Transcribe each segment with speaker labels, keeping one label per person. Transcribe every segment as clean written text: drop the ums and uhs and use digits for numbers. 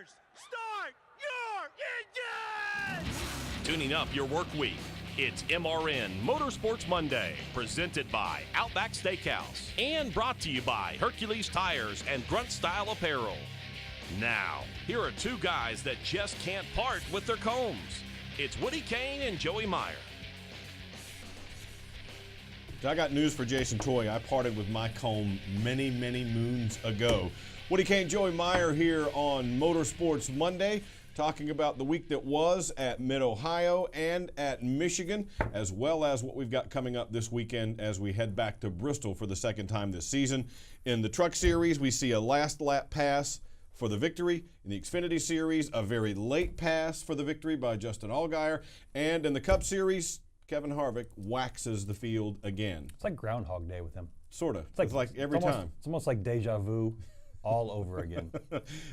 Speaker 1: Tires, start your engine!
Speaker 2: Tuning up your work week. It's MRN Motorsports Monday, presented by Outback Steakhouse and brought to you by Hercules Tires and Grunt Style Apparel. Now, here are two guys that just can't part with their combs. It's Woody Kane and Joey Meyer.
Speaker 3: I got news for Jason Toy. I parted with my comb many, many moons ago. Woody Kane, Joey Meyer here on Motorsports Monday, talking about the week that was at Mid-Ohio and at Michigan, as well as what we've got coming up this weekend as we head back to Bristol for the second time this season. In the Truck Series, we see a last lap pass for the victory. In the Xfinity Series, a very late pass for the victory by Justin Allgaier. And in the Cup Series, Kevin Harvick waxes the field again.
Speaker 4: It's like Groundhog Day with him.
Speaker 3: Sort of. It's like every time.
Speaker 4: It's almost like deja vu all over again.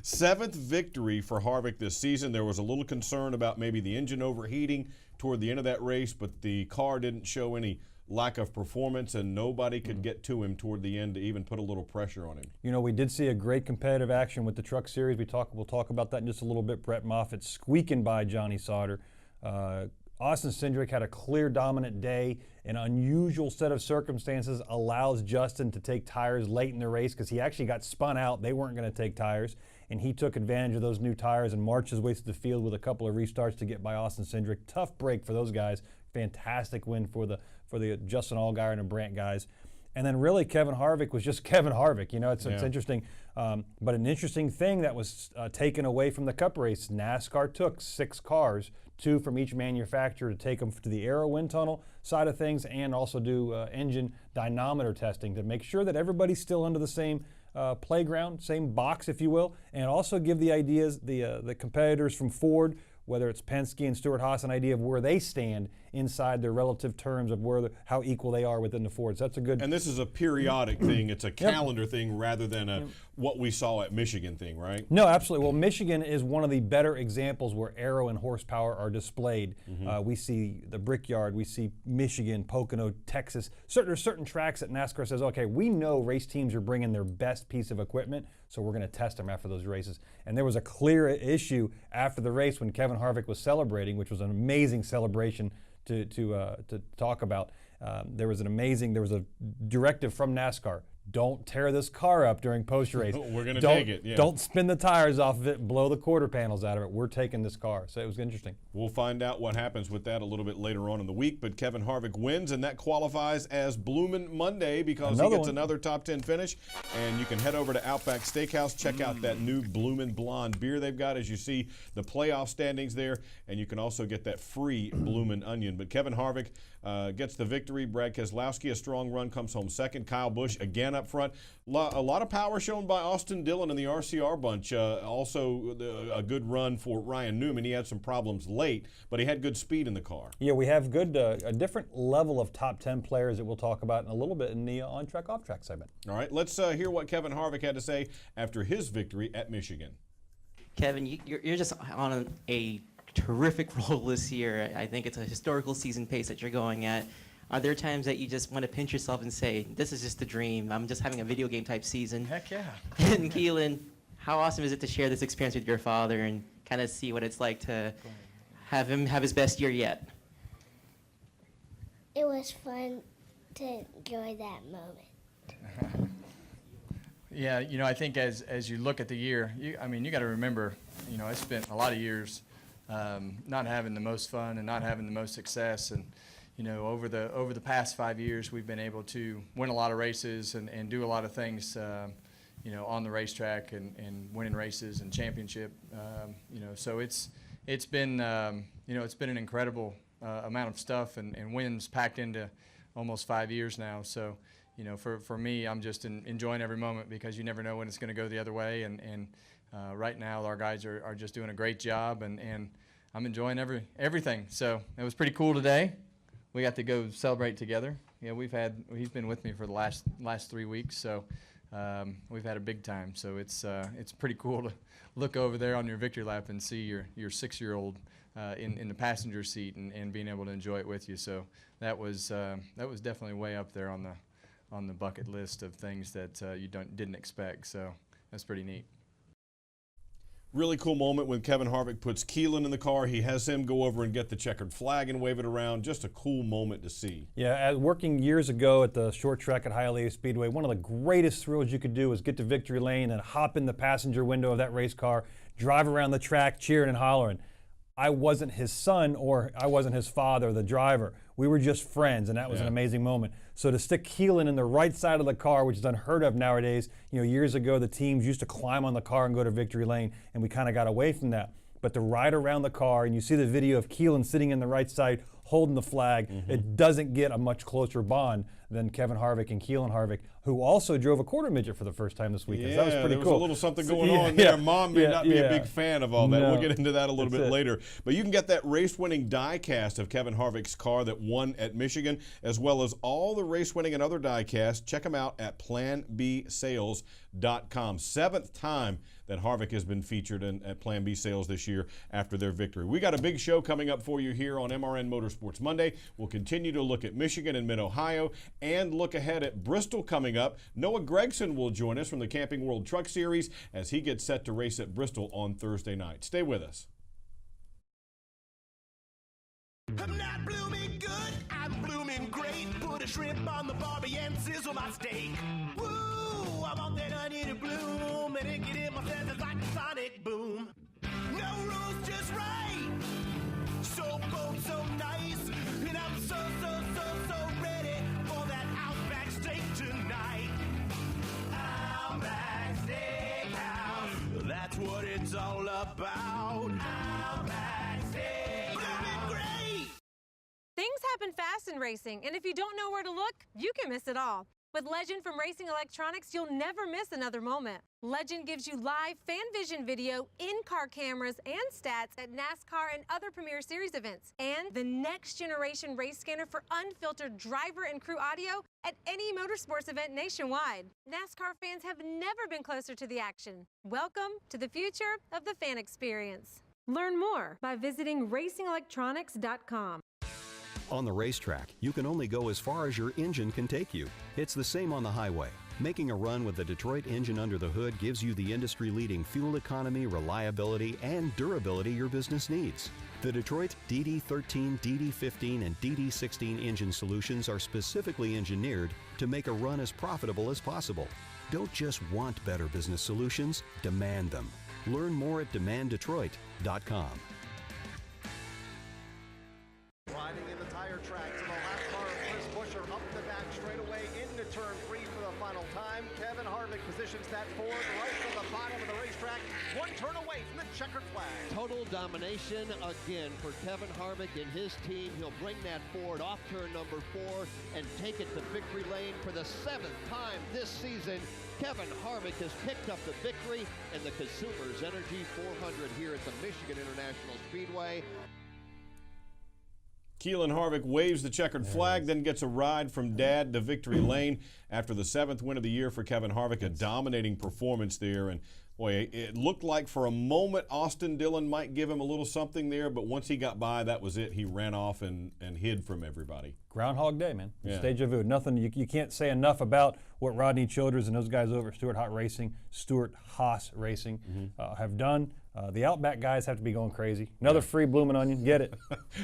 Speaker 3: 7th victory for Harvick this season. There was a little concern about maybe the engine overheating toward the end of that race, but the car didn't show any lack of performance, and nobody could get to him toward the end to even put a little pressure on him.
Speaker 4: You know, we did see a great competitive action with the Truck Series. We'll talk about that in just a little bit. Brett Moffitt squeaking by Johnny Sauter. Austin Cindric had a clear dominant day. An unusual set of circumstances allows Justin to take tires late in the race because he actually got spun out. They weren't going to take tires, and he took advantage of those new tires and marched his way through the field with a couple of restarts to get by Austin Cindric. Tough break for those guys. Fantastic win for the Justin Allgaier and the Brandt guys. And then really Kevin Harvick was just Kevin Harvick. You know, it's interesting. But an interesting thing that was taken away from the Cup race, NASCAR took 6 cars, 2 from each manufacturer, to take them to the aero wind tunnel side of things and also do engine dynamometer testing to make sure that everybody's still under the same playground, same box, if you will, and also give the ideas, the competitors from Ford, whether it's Penske and Stewart-Haas, an idea of where they stand inside their relative terms of how equal they are within the Fords. That's a good.
Speaker 3: And this is a periodic thing. It's a calendar thing rather than a what we saw at Michigan thing, right?
Speaker 4: No, absolutely. Well, Michigan is one of the better examples where aero and horsepower are displayed. We see the Brickyard, we see Michigan, Pocono, Texas. There's certain tracks that NASCAR says, okay, we know race teams are bringing their best piece of equipment, so we're going to test them after those races. And there was a clear issue after the race when Kevin Harvick was celebrating, which was an amazing celebration to talk about. There was a directive from NASCAR. Don't tear this car up during post-race.
Speaker 3: We're going to take it. Yeah.
Speaker 4: Don't spin the tires off of it, blow the quarter panels out of it. We're taking this car. So it was interesting.
Speaker 3: We'll find out what happens with that a little bit later on in the week. But Kevin Harvick wins, and that qualifies as Bloomin' Monday because he gets another top 10 finish. And you can head over to Outback Steakhouse, check out that new Bloomin' Blonde beer they've got as you see the playoff standings there. And you can also get that free Bloomin' Onion. But Kevin Harvick gets the victory. Brad Keselowski, a strong run, comes home second. Kyle Busch again up front. A lot of power shown by Austin Dillon and the RCR bunch. Also a good run for Ryan Newman. He had some problems late, but he had good speed in the car.
Speaker 4: Yeah, we have a different level of top 10 players that we'll talk about in a little bit in the on-track, off-track segment.
Speaker 3: All right, let's hear what Kevin Harvick had to say after his victory at Michigan.
Speaker 5: Kevin, you're just on a terrific roll this year. I think it's a historical season pace that you're going at. Are there times that you just want to pinch yourself and say, this is just a dream, I'm just having a video game type season?
Speaker 6: Heck yeah.
Speaker 5: And Keelan, how awesome is it to share this experience with your father and kind of see what it's like to have him have his best year yet?
Speaker 7: It was fun to enjoy that moment.
Speaker 6: Yeah, you know, I think as you look at the year, you got to remember, you know, I spent a lot of years not having the most fun and not having the most success. And you know, over the past 5 years, we've been able to win a lot of races and do a lot of things, you know, on the racetrack and winning races and championship. You know, so it's been you know, it's been an incredible amount of stuff and wins packed into almost 5 years now. So you know, for me, I'm just enjoying every moment because you never know when it's going to go the other way. And right now, our guys are just doing a great job, and I'm enjoying everything. So it was pretty cool today. We got to go celebrate together. Yeah, he's been with me for the last 3 weeks, so we've had a big time. So it's pretty cool to look over there on your victory lap and see your 6-year-old in the passenger seat and being able to enjoy it with you. So that was definitely way up there on the bucket list of things that you didn't expect. So that's pretty neat.
Speaker 3: Really cool moment when Kevin Harvick puts Keelan in the car. He has him go over and get the checkered flag and wave it around. Just a cool moment to see.
Speaker 4: Yeah, working years ago at the short track at Hialeah Speedway, one of the greatest thrills you could do was get to victory lane and hop in the passenger window of that race car, drive around the track cheering and hollering. I wasn't his son or I wasn't his father, the driver. We were just friends, and that was an amazing moment. So to stick Keelan in the right side of the car, which is unheard of nowadays, years ago the teams used to climb on the car and go to victory lane, and we kind of got away from that. But to ride around the car, and you see the video of Keelan sitting in the right side holding the flag, it doesn't get a much closer bond than Kevin Harvick and Keelan Harvick, who also drove a quarter midget for the first time this weekend.
Speaker 3: Yeah,
Speaker 4: that was pretty
Speaker 3: there
Speaker 4: cool.
Speaker 3: was a little something going on there. Mom may not be a big fan of all that.
Speaker 4: No,
Speaker 3: we'll get into that a little bit later. But you can get that race-winning die cast of Kevin Harvick's car that won at Michigan, as well as all the race-winning and other die casts. Check them out at planbsales.com. 7th time that Harvick has been featured at Plan B Sales this year after their victory. We got a big show coming up for you here on MRN Motorsports Monday. We'll continue to look at Michigan and Mid-Ohio and look ahead at Bristol coming up. Noah Gregson will join us from the Camping World Truck Series as he gets set to race at Bristol on Thursday night. Stay with us.
Speaker 1: I'm not blooming good, I'm blooming great. Put a shrimp on the barbie and sizzle my steak. Woo, I want that onion to bloom and it get in my senses like a sonic boom. No rules, just right. So cold, so nice, and I'm so ready for that Outback steak tonight. Outback Steakhouse, that's what it's all about. Outback Steakhouse. Blooming great.
Speaker 8: Things happen fast in racing, and if you don't know where to look, you can miss it all. With Legend from Racing Electronics, you'll never miss another moment. Legend gives you live fan vision video, in-car cameras, and stats at NASCAR and other Premier Series events. And the next generation race scanner for unfiltered driver and crew audio at any motorsports event nationwide. NASCAR fans have never been closer to the action. Welcome to the future of the fan experience. Learn more by visiting racingelectronics.com.
Speaker 9: On the racetrack, you can only go as far as your engine can take you. It's the same on the highway. Making a run with the Detroit engine under the hood gives you the industry-leading fuel economy, reliability, and durability your business needs. The Detroit DD13, DD15, and DD16 engine solutions are specifically engineered to make a run as profitable as possible. Don't just want better business solutions, demand them. Learn more at demanddetroit.com.
Speaker 10: Riding in the tire tracks in the last car of Chris Buescher up the back straightaway into turn 3 for the final time. Kevin Harvick positions that Ford right from the bottom of the racetrack, one turn away from the checkered flag.
Speaker 11: Total domination again for Kevin Harvick and his team. He'll bring that Ford off turn number 4 and take it to victory lane for the 7th time this season. Kevin Harvick has picked up the victory in the Consumers Energy 400 here at the Michigan International Speedway.
Speaker 3: Keelan Harvick waves the checkered flag, then gets a ride from Dad to victory lane after the 7th win of the year for Kevin Harvick. A dominating performance there. And boy, it looked like for a moment Austin Dillon might give him a little something there, but once he got by, that was it. He ran off and hid from everybody.
Speaker 4: Groundhog Day, man.
Speaker 3: Yeah.
Speaker 4: Deja vu. Nothing. You can't say enough about what Rodney Childers and those guys over at Stewart Haas Racing have done. The Outback guys have to be going crazy. Another free blooming onion. Get it.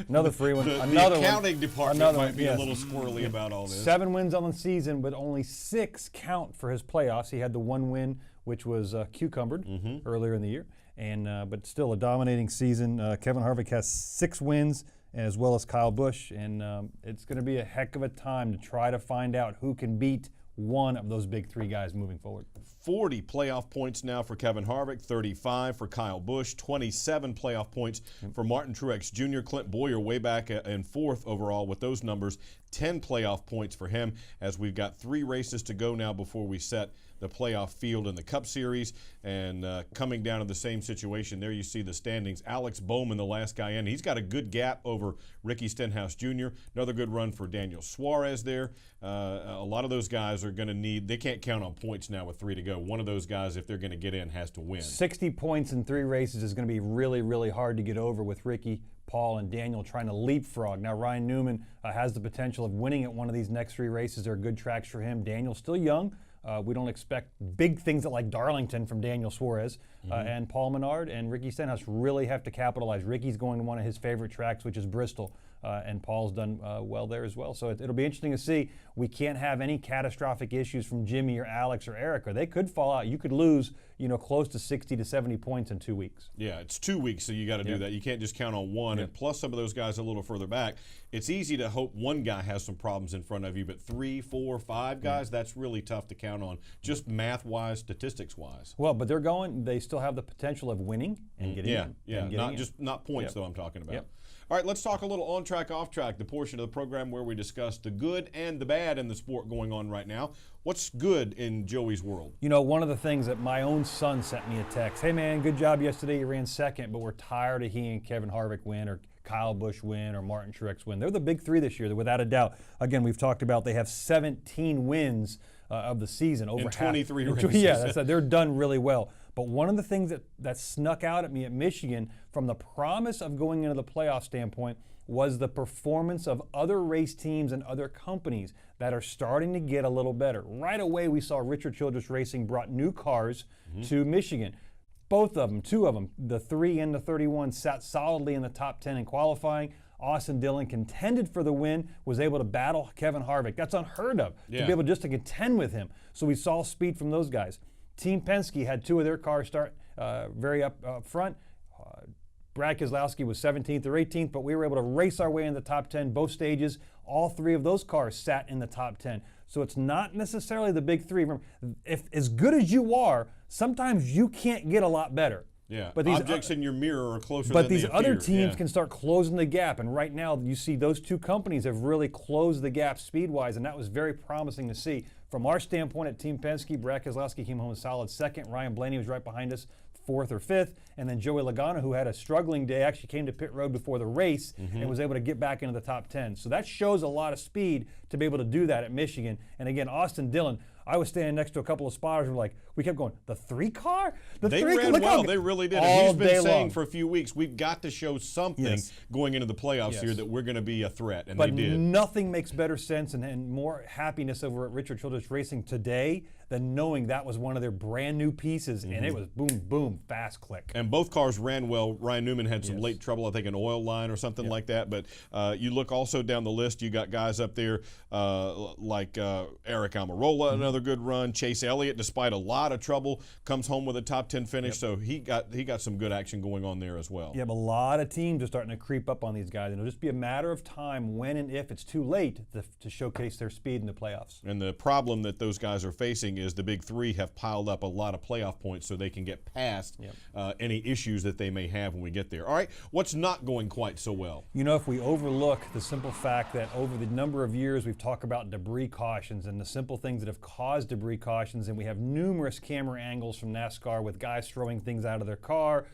Speaker 4: Another free one.
Speaker 3: The accounting department might be a little squirrely about all this.
Speaker 4: 7 wins on the season, but only 6 count for his playoffs. He had the 1 win, which was cucumbered earlier in the year, and but still a dominating season. Kevin Harvick has 6 wins, as well as Kyle Busch, and it's going to be a heck of a time to try to find out who can beat one of those big 3 guys moving forward.
Speaker 3: 40 playoff points now for Kevin Harvick, 35 for Kyle Busch, 27 playoff points for Martin Truex Jr. Clint Boyer way back in 4th overall with those numbers, 10 playoff points for him, as we've got 3 races to go now before we set the playoff field in the Cup Series. And coming down to the same situation, there you see the standings. Alex Bowman, the last guy in. He's got a good gap over Ricky Stenhouse Jr. Another good run for Daniel Suarez there. A lot of those guys are going to need, they can't count on points now with 3 to go. One of those guys, if they're going to get in, has to win.
Speaker 4: 60 points in 3 races is going to be really, really hard to get over with Ricky, Paul, and Daniel trying to leapfrog. Now, Ryan Newman has the potential of winning at one of these next 3 races. They're good tracks for him. Daniel's still young. We don't expect big things like Darlington from Daniel Suarez. And Paul Menard and Ricky Stenhouse really have to capitalize. Ricky's going to one of his favorite tracks, which is Bristol. And Paul's done well there as well. So it'll be interesting to see. We can't have any catastrophic issues from Jimmy or Alex or Eric, or they could fall out. You could lose, close to 60 to 70 points in 2 weeks.
Speaker 3: Yeah, it's 2 weeks, so you got to do that. You can't just count on one. And plus some of those guys a little further back, it's easy to hope one guy has some problems in front of you, but 3, 4, 5 guys, that's really tough to count on, just math-wise, statistics-wise.
Speaker 4: Well, but they still have the potential of winning and getting in.
Speaker 3: Yeah, not points though I'm talking about. All right, let's talk a little on-track, off-track, the portion of the program where we discuss the good and the bad in the sport going on right now. What's good in Joey's world?
Speaker 4: One of the things that my own son sent me a text, hey man, good job yesterday, you ran second, but we're tired of hearing Kevin Harvick win or Kyle Busch win or Martin Truex win. They're the big three this year, without a doubt. Again, we've talked about they have 17 wins of the season. Over
Speaker 3: in 23 races.
Speaker 4: Yeah, they're done really well. But one of the things that snuck out at me at Michigan from the promise of going into the playoff standpoint was the performance of other race teams and other companies that are starting to get a little better. Right away, we saw Richard Childress Racing brought new cars to Michigan. Both of them, 2 of them, the 3 and the 31, sat solidly in the top 10 in qualifying. Austin Dillon contended for the win, was able to battle Kevin Harvick. That's unheard of, to be able just to contend with him. So we saw speed from those guys. Team Penske had 2 of their cars start very up front. Brad Keselowski was 17th or 18th, but we were able to race our way in the top 10 both stages. All 3 of those cars sat in the top 10. So it's not necessarily the big 3. Remember, if as good as you are, sometimes you can't get a lot better.
Speaker 3: Yeah, but these objects in your mirror are closer than
Speaker 4: But these
Speaker 3: they
Speaker 4: other
Speaker 3: appear.
Speaker 4: teams can start closing the gap, and right now you see those 2 companies have really closed the gap speed-wise, and that was very promising to see. From our standpoint at Team Penske, Brad Keselowski came home a solid 2nd. Ryan Blaney was right behind us, 4th or 5th, and then Joey Logano, who had a struggling day, actually came to pit road before the race and was able to get back into the top 10. So that shows a lot of speed to be able to do that at Michigan. And again, Austin Dillon, I was standing next to a couple of spotters and we kept going, the 3 car?
Speaker 3: They ran well, they really did. And he's been saying for a few weeks, we've got to show something going into the playoffs here that we're going to be a threat, and they did.
Speaker 4: But nothing makes better sense and more happiness over at Richard Childress Racing today than knowing that was one of their brand new pieces, and it was boom, boom, fast click.
Speaker 3: And both cars ran well. Ryan Newman had some late trouble, I think an oil line or something like that. But you look also down the list, you got guys up there like Eric Almirola, another good run. Chase Elliott, despite a lot of trouble, comes home with a top 10 finish. So he got some good action going on there as well.
Speaker 4: Yeah, but a lot of teams are starting to creep up on these guys. It'll just be a matter of time when and if it's too late to showcase their speed in the playoffs.
Speaker 3: And the problem that those guys are facing is the big 3 have piled up a lot of playoff points so they can get past any issues that they may have when we get there. All right, what's not going quite so well?
Speaker 4: If we overlook the simple fact that over the number of years we've talked about debris cautions and the simple things that have caused debris cautions, and we have numerous camera angles from NASCAR with guys throwing things out of their car,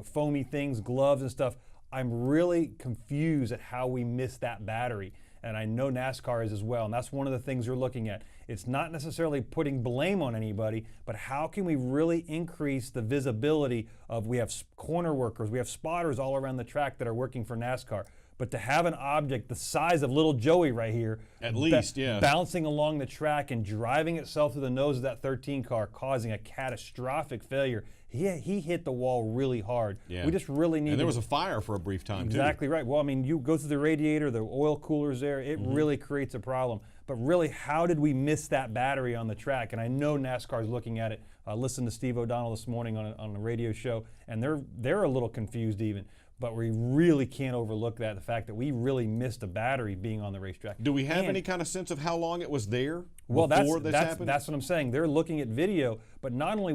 Speaker 4: foamy things, gloves and stuff. I'm really confused at how we missed that battery. And I know NASCAR is as well, and that's one of the things you're looking at. It's not necessarily putting blame on anybody, but how can we really increase the visibility of, we have corner workers, we have spotters all around the track that are working for NASCAR. But to have an object the size of little Joey right here,
Speaker 3: at least,
Speaker 4: bouncing along the track and driving itself through the nose of that 13 car, causing a catastrophic failure. He hit the wall really hard.
Speaker 3: Yeah.
Speaker 4: We just really need.
Speaker 3: And there was a fire for a brief time, too.
Speaker 4: Exactly right. Well, I mean, you go through the radiator, the oil coolers there, it really creates a problem. But really, how did we miss that battery on the track? And I know NASCAR is looking at it. Listened to Steve O'Donnell this morning on the radio show, and they're a little confused even. But we really can't overlook the fact that we really missed a battery being on the racetrack.
Speaker 3: Do we have any kind of sense of how long it was there
Speaker 4: before
Speaker 3: this happened?
Speaker 4: That's what I'm saying. They're looking at video, but not only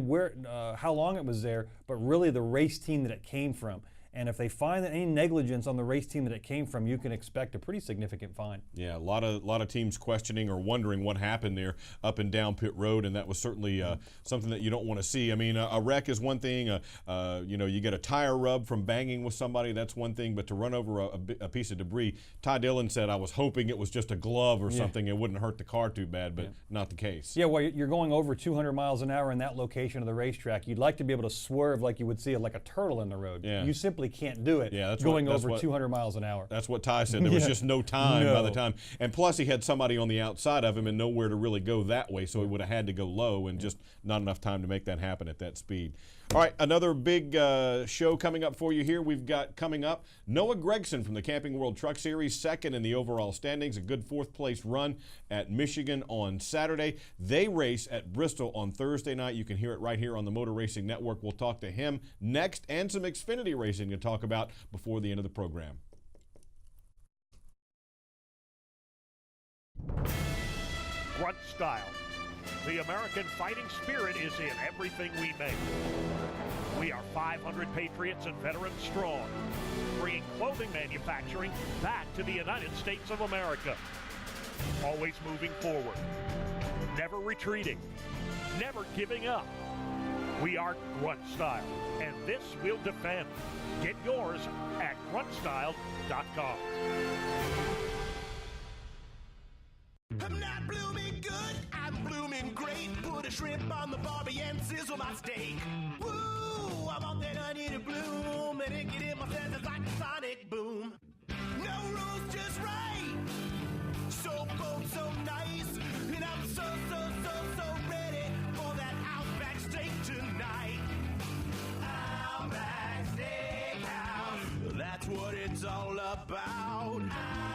Speaker 4: how long it was there, but really the race team that it came from. And if they find any negligence on the race team that it came from, you can expect a pretty significant fine.
Speaker 3: Yeah, a lot of teams questioning or wondering what happened there up and down pit road, and that was certainly something that you don't want to see. I mean, a wreck is one thing. You get a tire rub from banging with somebody, that's one thing. But to run over a piece of debris, Ty Dillon said, I was hoping it was just a glove or something. It wouldn't hurt the car too bad, but not the case.
Speaker 4: Yeah, well, you're going over 200 miles an hour in that location of the racetrack. You'd like to be able to swerve like you would see like a turtle in the road.
Speaker 3: Yeah.
Speaker 4: You simply simply can't do it.
Speaker 3: Yeah, that's
Speaker 4: going over 200 miles an hour.
Speaker 3: That's what Ty said. There was just no time by the time. And plus, he had somebody on the outside of him and nowhere to really go that way, so he would have had to go low and just not enough time to make that happen at that speed. All right, another big show coming up for you here. We've got coming up Noah Gragson from the Camping World Truck Series, second in the overall standings, a good fourth-place run at Michigan on Saturday. They race at Bristol on Thursday night. You can hear it right here on the Motor Racing Network. We'll talk to him next, and some Xfinity racing to talk about before the end of the program.
Speaker 12: Grunt style. The American fighting spirit is in everything we make. We are 500 patriots and veterans strong, bringing clothing manufacturing back to the United States of America. Always moving forward, never retreating, never giving up. We are Grunt Style, and this we'll defend. Get yours at gruntstyle.com.
Speaker 1: I'm not blooming good, I'm blooming great. Put a shrimp on the barbie and sizzle my steak. Woo, I want that onion to bloom, and it get in my senses like a sonic boom. No rules, just right. So cold, so nice, and I'm so ready for that Outback steak tonight. Outback Steakhouse, that's what it's all about.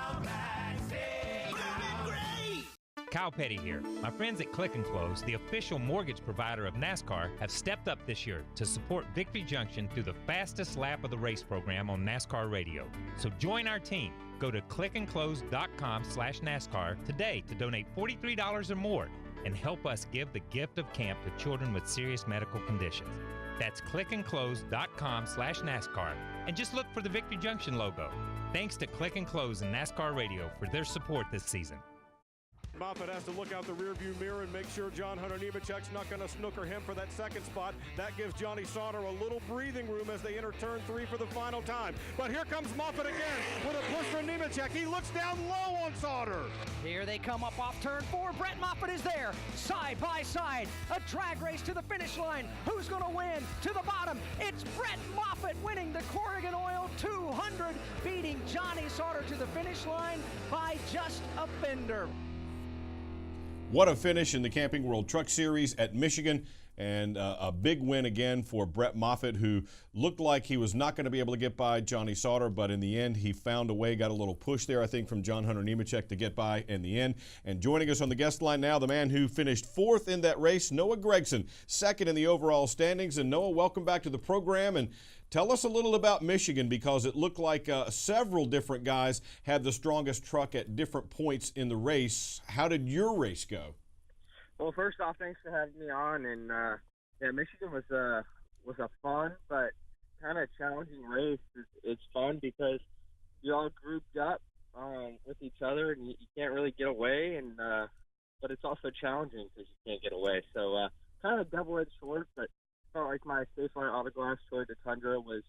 Speaker 1: Outback Steakhouse. Blooming great.
Speaker 13: Kyle Petty here. My friends at Click & Close, the official mortgage provider of NASCAR, have stepped up this year to support Victory Junction through the fastest lap of the race program on NASCAR radio. So join our team. Go to clickandclose.com/NASCAR today to donate $43 or more and help us give the gift of camp to children with serious medical conditions. That's clickandclose.com/NASCAR, and just look for the Victory Junction logo. Thanks to Click & Close and NASCAR Radio for their support this season.
Speaker 14: Moffitt has to look out the rearview mirror and make sure John Hunter Nemechek's not going to snooker him for that second spot. That gives Johnny Sauter a little breathing room as they enter turn 3 for the final time. But here comes Moffitt again with a push for Nemechek. He looks down low on Sauter.
Speaker 15: Here they come up off turn 4. Brett Moffitt is there, side by side. A drag race to the finish line. Who's going to win? To the bottom. It's Brett Moffitt winning the Corrigan Oil 200, beating Johnny Sauter to the finish line by just a fender.
Speaker 3: What a finish in the Camping World Truck Series at Michigan, and a big win again for Brett Moffitt, who looked like he was not going to be able to get by Johnny Sauter, but in the end he found a way, got a little push there, I think, from John Hunter Nemechek to get by in the end. And joining us on the guest line now, the man who finished 4th in that race, Noah Gragson, 2nd in the overall standings. And Noah, welcome back to the program, and tell us a little about Michigan, because it looked like several different guys had the strongest truck at different points in the race. How did your race go?
Speaker 16: Well, first off, thanks for having me on. And yeah, Michigan was a fun but kind of challenging race. It's fun because you're all grouped up with each other, and you can't really get away. And but it's also challenging because you can't get away. So kind of double-edged sword, but felt like my Stayflight Autoglass Toyota Tundra was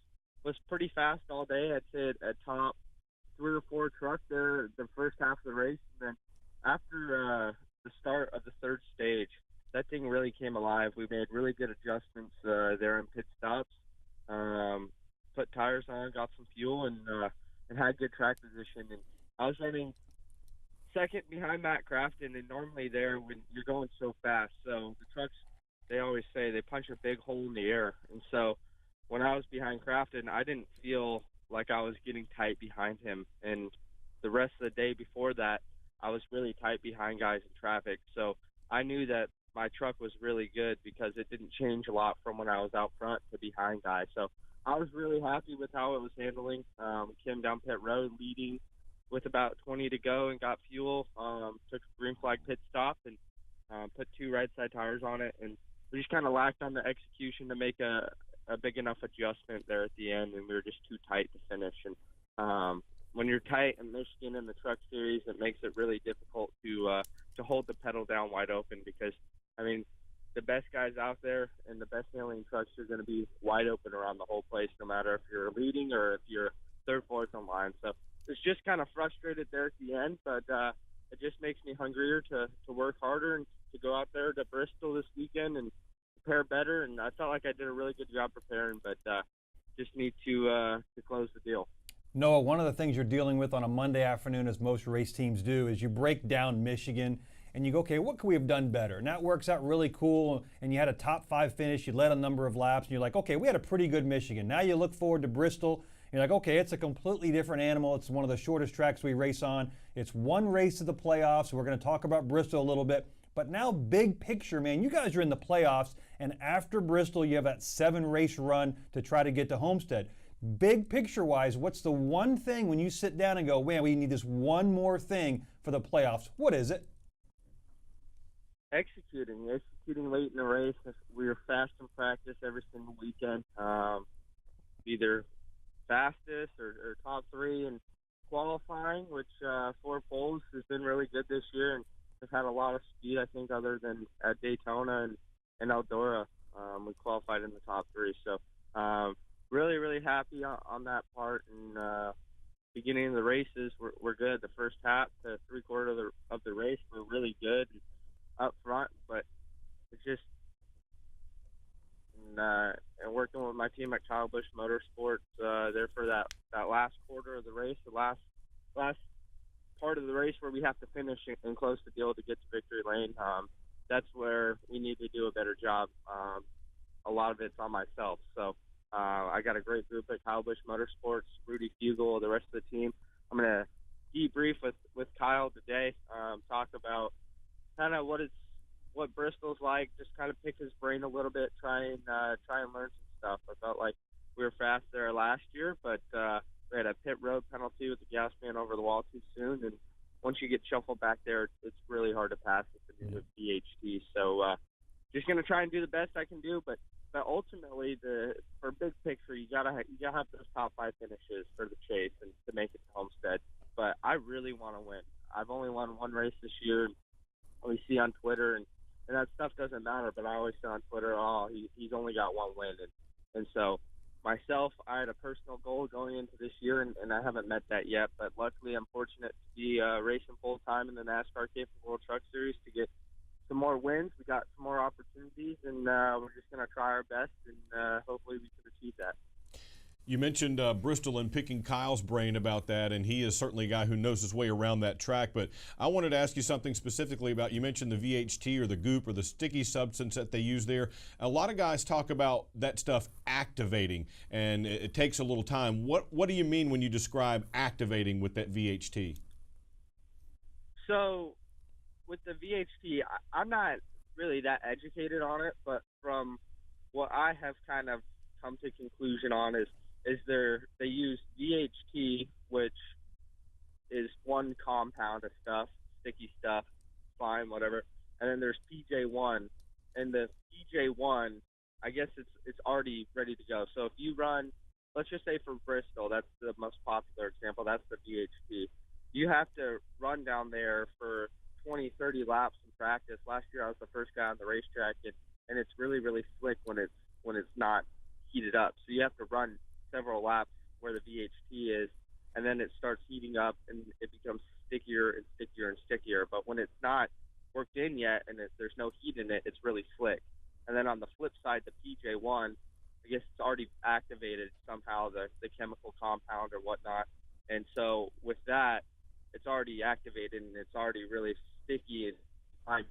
Speaker 16: pretty fast all day. I'd say a top 3 or 4 truck there the first half of the race, and then after the start of the third stage, that thing really came alive. We made really good adjustments there in pit stops, put tires on, got some fuel, and had good track position. And I was running second behind Matt Crafton, and normally there when you're going so fast, so the trucks, they always say they punch a big hole in the air. And so when I was behind Crafton, I didn't feel like I was getting tight behind him. And the rest of the day before that, I was really tight behind guys in traffic. So I knew that my truck was really good because it didn't change a lot from when I was out front to behind guys. So I was really happy with how it was handling. Came down pit road leading with about 20 to go and got fuel. Took a green flag pit stop and put 2 right side tires on it. And we just kind of lacked on the execution to make a big enough adjustment there at the end, and we were just too tight to finish. And when you're tight in Michigan in the truck series, it makes it really difficult to hold the pedal down wide open, because, I mean, the best guys out there and the best handling trucks are going to be wide open around the whole place, no matter if you're leading or if you're third, fourth on line. So it's just kind of frustrated there at the end, but it just makes me hungrier to work harder and to go out there to Bristol this weekend and prepare better. And I felt like I did a really good job preparing, but just need to close the deal.
Speaker 4: Noah, one of the things you're dealing with on a Monday afternoon, as most race teams do, is you break down Michigan and you go, okay, what could we have done better? And that works out really cool. And you had a top 5 finish. You led a number of laps. And you're like, okay, we had a pretty good Michigan. Now you look forward to Bristol. You're like, okay, it's a completely different animal. It's one of the shortest tracks we race on. It's one race to the playoffs. We're going to talk about Bristol a little bit. But now, big picture, man, you guys are in the playoffs. And after Bristol, you have that 7-race run to try to get to Homestead. Big picture-wise, what's the one thing when you sit down and go, man, we need this one more thing for the playoffs? What is it?
Speaker 16: Executing late in the race. We were fast in practice every single weekend, either fastest or top 3 in qualifying, which 4 poles has been really good this year and has had a lot of speed, I think, other than at Daytona and Eldora. We qualified in the top 3. So really, really happy on that part. And beginning of the races, we're good. The first half to 3/4 of the race, we're really good up front, but it's just and working with my team at Kyle Busch Motorsports there for that last quarter of the race, the last part of the race where we have to finish and close the deal to get to victory lane. That's where we need to do a better job. A lot of it's on myself. So I got a great group at Kyle Busch Motorsports, Rudy Fugel, the rest of the team. I'm going to debrief with Kyle today, talk about kind of what Bristol's like, just kind of pick his brain a little bit, try and learn some stuff. I felt like we were fast there last year, but we had a pit road penalty with the gas man over the wall too soon, and once you get shuffled back there, it's really hard to pass with the new VHT. So just going to try and do the best I can do, but ultimately, for big picture, you gotta have those top 5 finishes for the chase and to make it to Homestead. But I really want to win. I've only won 1 race this year. We see on Twitter, and that stuff doesn't matter, but I always say on Twitter, oh, he's only got 1 win. And so myself, I had a personal goal going into this year, and I haven't met that yet. But luckily, I'm fortunate to be racing full-time in the NASCAR Capable World Truck Series to get some more wins. We got some more opportunities, and we're just going to try our best, and hopefully we can achieve that.
Speaker 3: You mentioned Bristol and picking Kyle's brain about that, and he is certainly a guy who knows his way around that track. But I wanted to ask you something specifically about, you mentioned the VHT or the goop or the sticky substance that they use there. A lot of guys talk about that stuff activating, and it takes a little time. What do you mean when you describe activating with that VHT?
Speaker 16: So with the VHT, I'm not really that educated on it, but from what I have kind of come to conclusion on is they use VHT, which is one compound of stuff, sticky stuff, slime, whatever, and then there's PJ1, and the PJ1, I guess it's already ready to go. So if you run, let's just say for Bristol, that's the most popular example, that's the VHT. You have to run down there for 20, 30 laps in practice. Last year I was the first guy on the racetrack, and it's really, really slick when it's not heated up. So you have to run several laps where the VHT is, and then it starts heating up, and it becomes stickier and stickier and stickier. But when it's not worked in yet and there's no heat in it, it's really slick. And then on the flip side, the PJ1, I guess it's already activated somehow, the chemical compound or whatnot. And so with that, it's already activated, and it's already really sticky and finds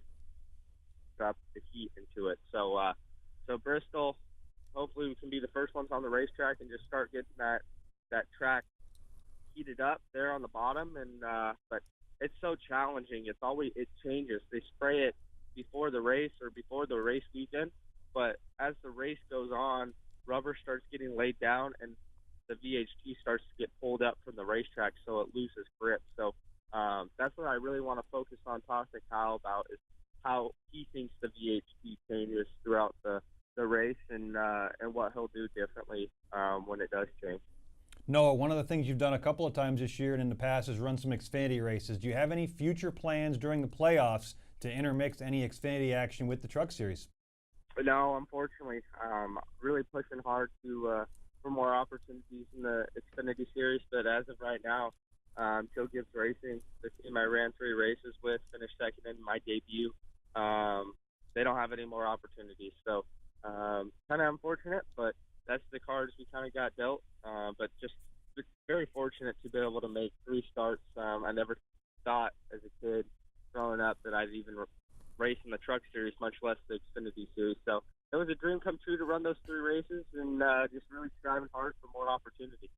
Speaker 16: up the heat into it. So Bristol, hopefully we can be the first ones on the racetrack and just start getting that track heated up there on the bottom. And but it's so challenging. It changes. They spray it before the race or before the race weekend, but as the race goes on, rubber starts getting laid down, and the VHT starts to get pulled up from the racetrack, so it loses grip. So that's what I really want to focus on talking to Kyle about, is how he thinks the VHT changes throughout the race, and what he'll do differently when it does change.
Speaker 4: Noah, one of the things you've done a couple of times this year and in the past is run some Xfinity races. Do you have any future plans during the playoffs to intermix any Xfinity action with the Truck Series?
Speaker 16: No, unfortunately. Really pushing hard for more opportunities in the Xfinity Series, but as of right now, Joe Gibbs Racing, the team I ran 3 races with, finished second in my debut. They don't have any more opportunities, so kind of unfortunate, but that's the cards we kind of got dealt. But just very fortunate to be able to make 3 starts. I never thought as a kid growing up that I'd even race in the Truck Series, much less the Xfinity Series. So it was a dream come true to run those 3 races, and just really striving hard for more opportunity.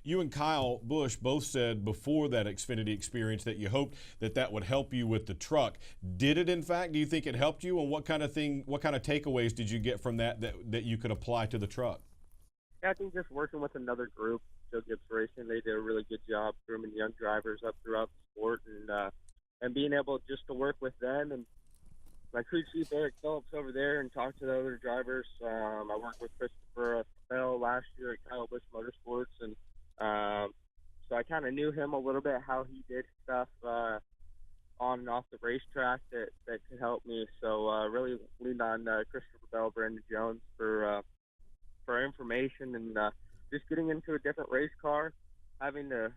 Speaker 3: You and Kyle Busch both said before that Xfinity experience that you hoped that would help you with the truck. Did it, in fact? Do you think it helped you? And what kind of takeaways did you get from that you could apply to the truck?
Speaker 16: Yeah, I think just working with another group, Joe Gibbs Racing, they did a really good job grooming young drivers up throughout the sport, and being able just to work with them and my crew chief Eric Phillips over there and talk to the other drivers. I worked with Christopher Bell last year at Kyle Busch Motorsports, and so I kind of knew him a little bit, how he did stuff on and off the racetrack that could help me. So really leaned on Christopher Bell, Brandon Jones for information, and just getting into a different race car, having to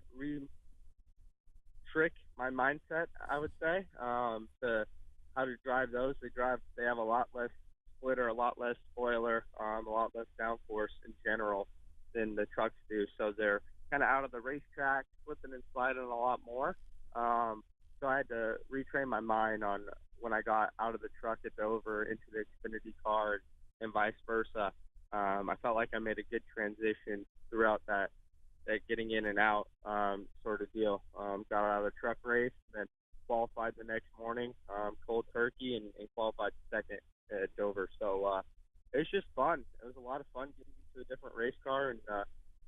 Speaker 16: trick my mindset, I would say, to how to drive those. They have a lot less splitter, a lot less spoiler, a lot less downforce in general than the trucks do. So they're kind of out of the racetrack, flipping and sliding a lot more. So I had to retrain my mind on when I got out of the truck at Dover into the Xfinity car and vice versa. I felt like I made a good transition throughout that getting in and out sort of deal. Got out of the truck race, and then qualified the next morning, cold turkey, and qualified second at Dover. So it was just fun. It was a lot of fun getting into a different race car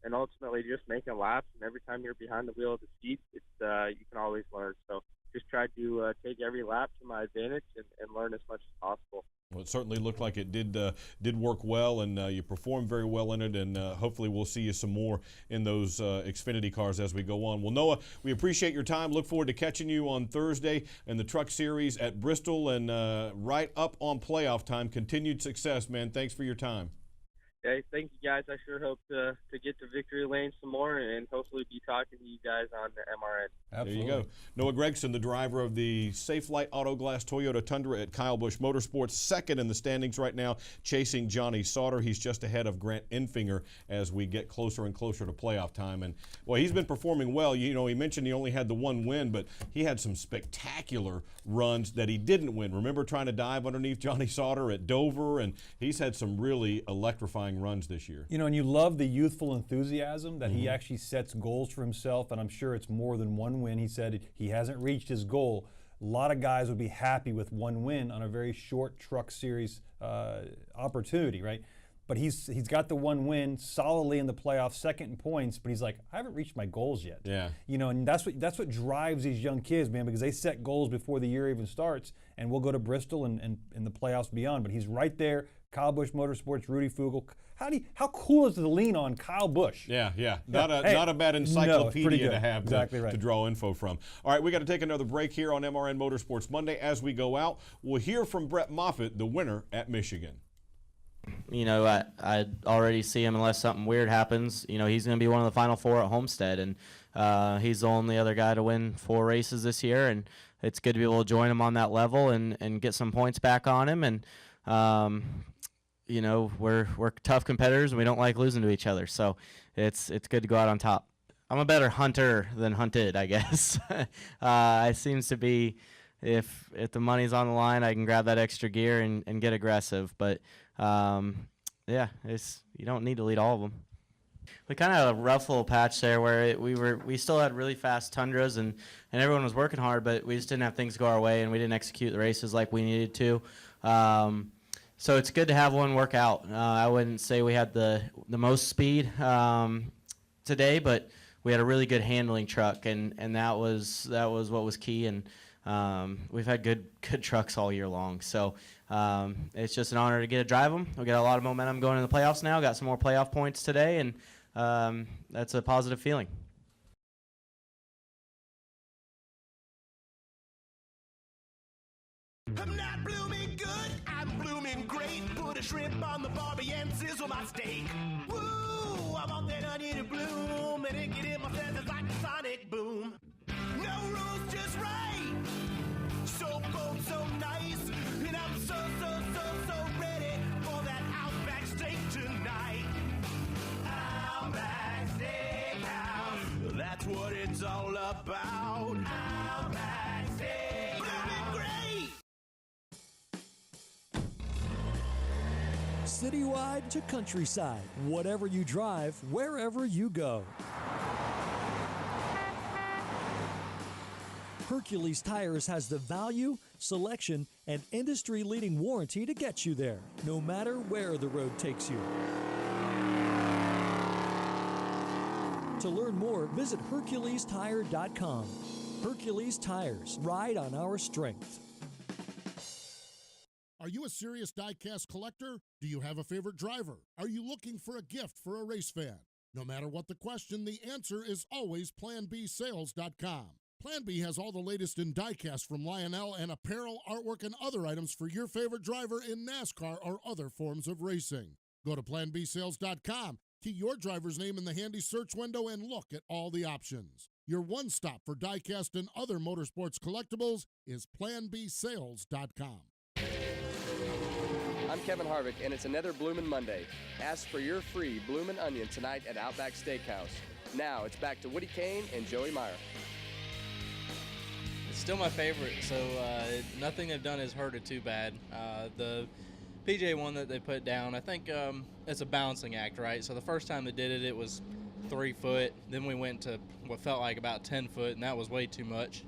Speaker 16: and ultimately just making laps. And every time you're behind the wheel of the seat, it's you can always learn. So just tried to take every lap to my advantage and learn as much as possible.
Speaker 3: Well, it certainly looked like it did work well, and you performed very well in it, and hopefully we'll see you some more in those Xfinity cars as we go on. Well, Noah, we appreciate your time. Look forward to catching you on Thursday in the Truck Series at Bristol, and right up on playoff time. Continued success, man. Thanks for your time.
Speaker 16: Okay, thank you, guys. I sure hope to get to victory lane some more and hopefully be talking to you guys on the MRN.
Speaker 3: Absolutely. There you go. Noah Gregson, the driver of the Safe Light Auto Glass Toyota Tundra at Kyle Busch Motorsports, second in the standings right now, chasing Johnny Sauter. He's just ahead of Grant Enfinger as we get closer and closer to playoff time. And, well, he's been performing well. You know, he mentioned he only had the one win, but he had some spectacular runs that he didn't win. Remember trying to dive underneath Johnny Sauter at Dover? And he's had some really electrifying runs this year.
Speaker 4: You know, and you love the youthful enthusiasm that he actually sets goals for himself, and I'm sure it's more than one win. He said he hasn't reached his goal. A lot of guys would be happy with one win on a very short Truck Series opportunity, right? But he's got the one win solidly in the playoffs, second in points, but he's like, I haven't reached my goals yet.
Speaker 3: Yeah.
Speaker 4: You know, and that's what drives these young kids, man, because they set goals before the year even starts, and we'll go to Bristol and the playoffs beyond. But he's right there. Kyle Busch Motorsports, Rudy Fugle. How cool is it to lean on Kyle Busch?
Speaker 3: Yeah. Not a bad encyclopedia to have to draw info from. All right, we got to take another break here on MRN Motorsports Monday. As we go out, we'll hear from Brett Moffitt, the winner at Michigan.
Speaker 17: You know, I already see him unless something weird happens. You know, he's going to be one of the Final Four at Homestead, and he's the only other guy to win 4 races this year, and it's good to be able to join him on that level and get some points back on him. And you know, we're tough competitors and we don't like losing to each other, so it's good to go out on top. I'm a better hunter than hunted, I guess. It seems to be if the money's on the line, I can grab that extra gear and get aggressive. But yeah, you don't need to lead all of them. We kind of had a rough little patch there where we still had really fast Tundras and everyone was working hard, but we just didn't have things go our way and we didn't execute the races like we needed to. So it's good to have one work out. I wouldn't say we had the most speed today, but we had a really good handling truck, and that was what was key. And we've had good trucks all year long. So it's just an honor to get to drive them. We got a lot of momentum going in the playoffs now. Got some more playoff points today, and that's a positive feeling.
Speaker 1: I'm not blooming good, I'm blooming great. Put a shrimp on the barbie and sizzle my steak. Woo, I want that onion to bloom, and it get in my senses like a sonic boom. No rules, just right. So bold, so nice, and I'm so ready for that Outback steak tonight. about Outback Steakhouse. Blooming great!
Speaker 18: Citywide to countryside, whatever you drive, wherever you go. Hercules Tires has the value, selection, and industry-leading warranty to get you there, no matter where the road takes you. To learn more, visit HerculesTire.com. Hercules Tires, ride on our strength.
Speaker 19: Are you a serious die-cast collector? Do you have a favorite driver? Are you looking for a gift for a race fan? No matter what the question, the answer is always PlanBSales.com. Plan B has all the latest in die-cast from Lionel and apparel, artwork, and other items for your favorite driver in NASCAR or other forms of racing. Go to PlanBSales.com, key your driver's name in the handy search window, and look at all the options. Your one stop for die-cast and other motorsports collectibles is PlanBSales.com.
Speaker 20: I'm Kevin Harvick, and it's another Bloomin' Monday. Ask for your free Bloomin' Onion tonight at Outback Steakhouse. Now it's back to Woody Kane and Joey Meyer.
Speaker 21: It's still my favorite, so nothing they've done has hurt it too bad. The PJ one that they put down, I think it's a balancing act, right? So the first time they did it, it was 3 foot. Then we went to what felt like about 10 foot, and that was way too much.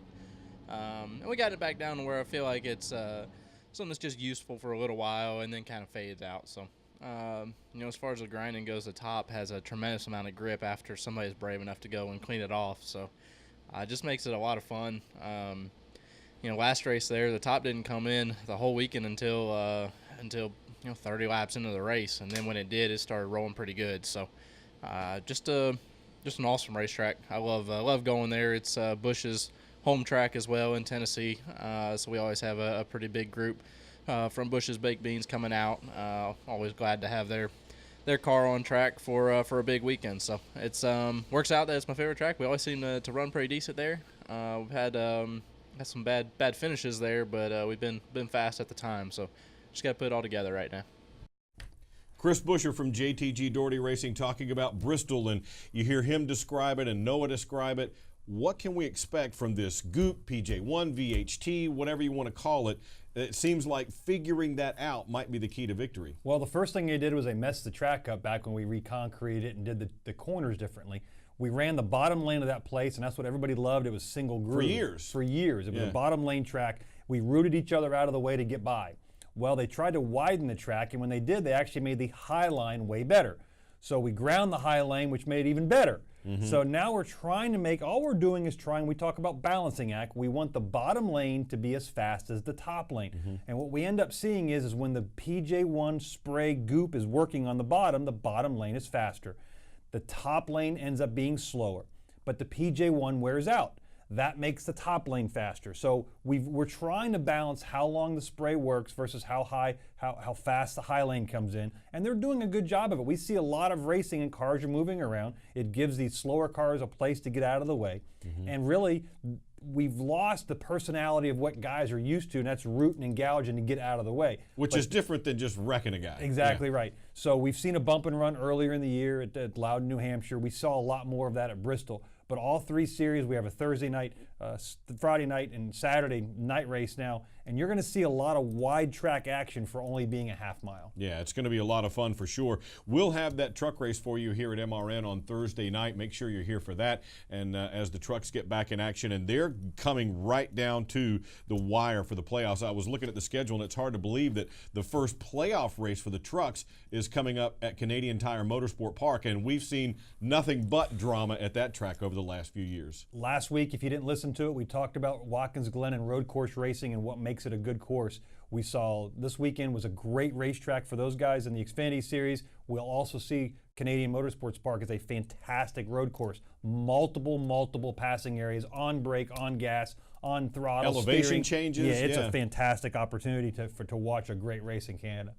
Speaker 21: And we got it back down to where I feel like it's something that's just useful for a little while and then kind of fades out. So, as far as the grinding goes, the top has a tremendous amount of grip after somebody's brave enough to go and clean it off. So it just makes it a lot of fun. Last race there, the top didn't come in the whole weekend until 30 laps into the race, and then when it did, it started rolling pretty good. So just an awesome racetrack. I love going there. It's Bush's home track as well in Tennessee, so we always have a pretty big group from Bush's Baked Beans coming out. Always glad to have their car on track for a big weekend. So it's works out that it's my favorite track. We always seem to run pretty decent there. We've had some bad finishes there, but we've been fast at the time. So just got to put it all together right now.
Speaker 3: Chris Buescher from JTG Doherty Racing talking about Bristol, and you hear him describe it and Noah describe it. What can we expect from this Goop, PJ1, VHT, whatever you want to call it? It seems like figuring that out might be the key to victory.
Speaker 4: Well, the first thing they did was they messed the track up back when we reconcreted it and did the corners differently. We ran the bottom lane of that place, and that's what everybody loved. It was single groove. For years. It was a bottom lane track. We rooted each other out of the way to get by. Well, they tried to widen the track, and when they did, they actually made the high line way better. So we ground the high lane, which made it even better. So now we're trying to make, all we're doing is we talk about balancing act. We want the bottom lane to be as fast as the top lane. And what we end up seeing is when the PJ1 spray Goop is working on the bottom lane is faster. The top lane ends up being slower, but the PJ1 wears out. That makes the top lane faster. So we're trying to balance how long the spray works versus how fast the high lane comes in, and they're doing a good job of it. We see a lot of racing and cars are moving around. It gives these slower cars a place to get out of the way, and really we've lost the personality of what guys are used to, and that's rooting and gouging to get out of the way.
Speaker 3: Which is different than just wrecking a guy.
Speaker 4: Exactly right. So we've seen a bump and run earlier in the year at Loudon, New Hampshire. We saw a lot more of that at Bristol. But all three series, we have a Thursday night, Friday night, and Saturday night race now, and you're going to see a lot of wide track action for only being a half mile.
Speaker 3: Yeah, it's going to be a lot of fun for sure. We'll have that truck race for you here at MRN on Thursday night. Make sure you're here for that. And as the trucks get back in action, and they're coming right down to the wire for the playoffs. I was looking at the schedule, and it's hard to believe that the first playoff race for the trucks is coming up at Canadian Tire Motorsport Park, and we've seen nothing but drama at that track over the last few years.
Speaker 4: Last week, if you didn't listen to it, we talked about Watkins Glen and road course racing and what makes it a good course. We saw this weekend was a great racetrack for those guys in the Xfinity Series. We'll also see Canadian Motorsports Park is a fantastic road course. Multiple passing areas, on brake, on gas, on throttle,
Speaker 3: elevation
Speaker 4: steering.
Speaker 3: changes.
Speaker 4: Yeah, it's a fantastic opportunity to watch a great race in Canada.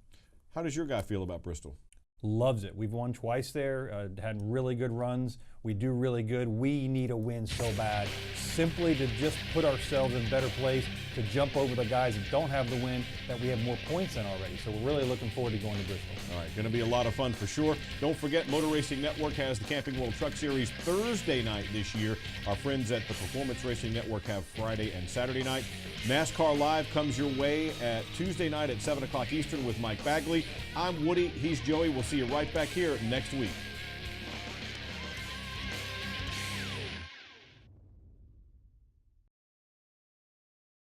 Speaker 3: How does your guy feel about Bristol?
Speaker 4: loves it. We've won twice there, had really good runs. We do really good. We need a win so bad, simply to just put ourselves in a better place, to jump over the guys that don't have the win, that we have more points in already. So we're really looking forward to going to Bristol.
Speaker 3: All right, going to be a lot of fun for sure. Don't forget, Motor Racing Network has the Camping World Truck Series Thursday night this year. Our friends at the Performance Racing Network have Friday and Saturday night. NASCAR Live comes your way at Tuesday night at 7 o'clock Eastern with Mike Bagley. I'm Woody. He's Joey. We'll see you right back here next week.